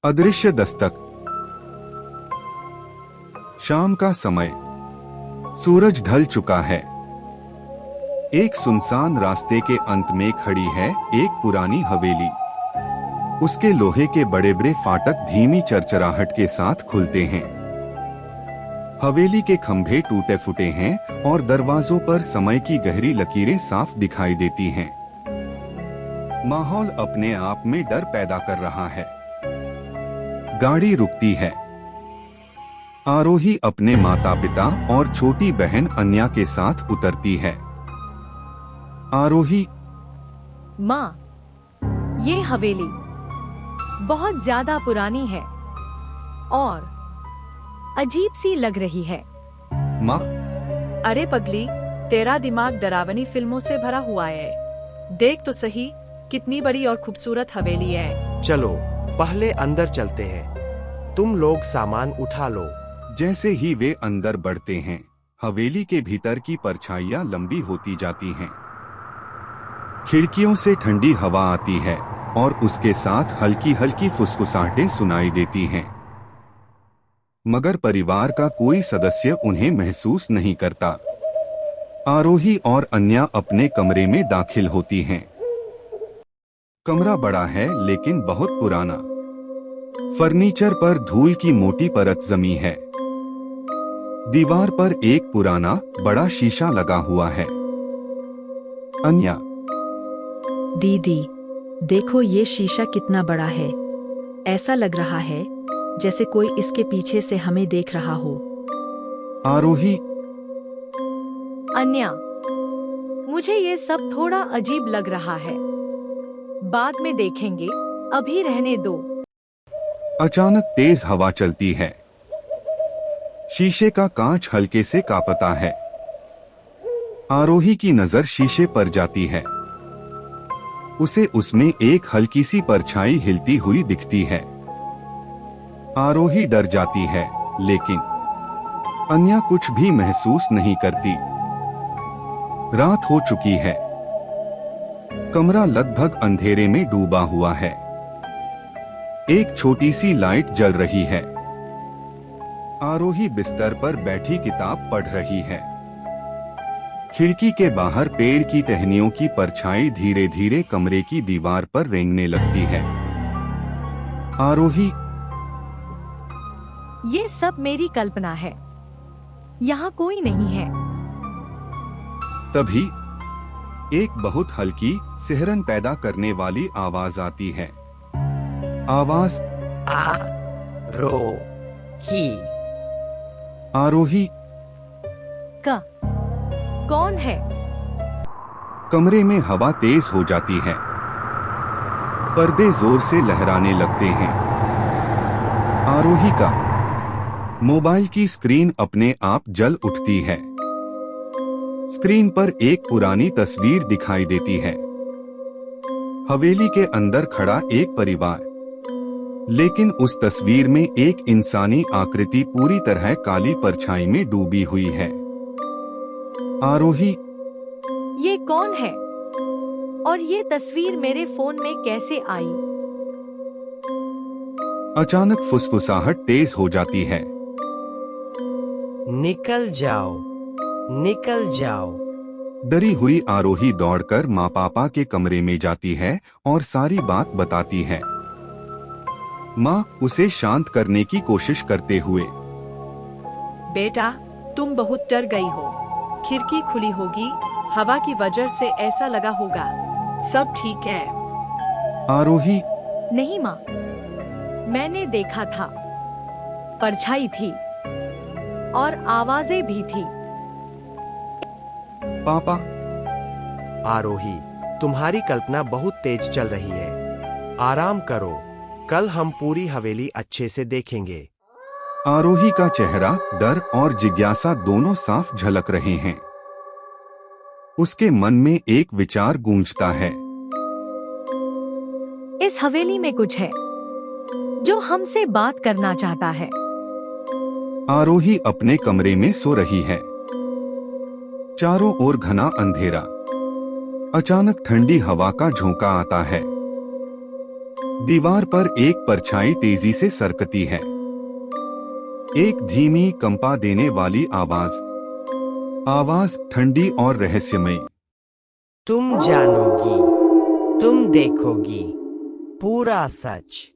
अदृश्य दस्तक। शाम का समय, सूरज ढल चुका है। एक सुनसान रास्ते के अंत में खड़ी है एक पुरानी हवेली। उसके लोहे के बड़े बड़े फाटक धीमी चरचराहट के साथ खुलते हैं। हवेली के खंभे टूटे फूटे हैं और दरवाजों पर समय की गहरी लकीरें साफ दिखाई देती हैं। माहौल अपने आप में डर पैदा कर रहा है। गाड़ी रुकती है। आरोही अपने माता पिता और छोटी बहन अन्या के साथ उतरती है। आरोही, माँ, ये हवेली बहुत ज्यादा पुरानी है और अजीब सी लग रही है। माँ, अरे पगली, तेरा दिमाग डरावनी फिल्मों से भरा हुआ है। देख तो सही, कितनी बड़ी और खूबसूरत हवेली है। चलो पहले अंदर चलते हैं। तुम लोग सामान उठा लो। जैसे ही वे अंदर बढ़ते हैं, हवेली के भीतर की परछाइयां लंबी होती जाती हैं। खिड़कियों से ठंडी हवा आती है और उसके साथ हल्की हल्की फुसफुसाहटें सुनाई देती हैं। मगर परिवार का कोई सदस्य उन्हें महसूस नहीं करता। आरोही और अन्या अपने कमरे में दाखिल होती हैं। कमरा बड़ा है लेकिन बहुत पुराना। फर्नीचर पर धूल की मोटी परत जमी है। दीवार पर एक पुराना बड़ा शीशा लगा हुआ है। अन्या, दीदी, देखो ये शीशा कितना बड़ा है। ऐसा लग रहा है जैसे कोई इसके पीछे से हमें देख रहा हो। आरोही, अन्या, मुझे ये सब थोड़ा अजीब लग रहा है। बाद में देखेंगे, अभी रहने दो। अचानक तेज हवा चलती है। शीशे का कांच हल्के से कांपता है। आरोही की नजर शीशे पर जाती है। उसे उसमें एक हल्की सी परछाई हिलती हुई दिखती है। आरोही डर जाती है, लेकिन अन्या कुछ भी महसूस नहीं करती। रात हो चुकी है। कमरा लगभग अंधेरे में डूबा हुआ है। एक छोटी सी लाइट जल रही है। आरोही बिस्तर पर बैठी किताब पढ़ रही है। खिड़की के बाहर पेड़ की टहनियों की परछाई धीरे धीरे कमरे की दीवार पर रेंगने लगती है। आरोही, ये सब मेरी कल्पना है। यहाँ कोई नहीं है। तभी एक बहुत हल्की सिहरन पैदा करने वाली आवाज आती है। आवाज ही। आरोही, कौन है? कमरे में हवा तेज हो जाती है। पर्दे जोर से लहराने लगते हैं। आरोही का मोबाइल की स्क्रीन अपने आप जल उठती है। स्क्रीन पर एक पुरानी तस्वीर दिखाई देती है। हवेली के अंदर खड़ा एक परिवार, लेकिन उस तस्वीर में एक इंसानी आकृति पूरी तरह काली परछाई में डूबी हुई है। आरोही, ये कौन है? और ये तस्वीर मेरे फोन में कैसे आई? अचानक फुसफुसाहट तेज हो जाती है। निकल जाओ, निकल जाओ। डरी हुई आरोही दौड़कर माँ पापा के कमरे में जाती है और सारी बात बताती है। माँ उसे शांत करने की कोशिश करते हुए, बेटा, तुम बहुत डर गई हो। खिड़की खुली होगी, हवा की वजह से ऐसा लगा होगा। सब ठीक है। आरोही, नहीं माँ, मैंने देखा था। परछाई थी और आवाजें भी थी। पापा। आरोही, तुम्हारी कल्पना बहुत तेज चल रही है। आराम करो, कल हम पूरी हवेली अच्छे से देखेंगे। आरोही का चेहरा डर और जिज्ञासा दोनों साफ झलक रहे हैं। उसके मन में एक विचार गूंजता है। इस हवेली में कुछ है जो हमसे बात करना चाहता है। आरोही अपने कमरे में सो रही है। चारों ओर घना अंधेरा। अचानक ठंडी हवा का झोंका आता है। दीवार पर एक परछाई तेजी से सरकती है। एक धीमी कंपा देने वाली आवाज ठंडी और रहस्यमयी। तुम जानोगी, तुम देखोगी पूरा सच।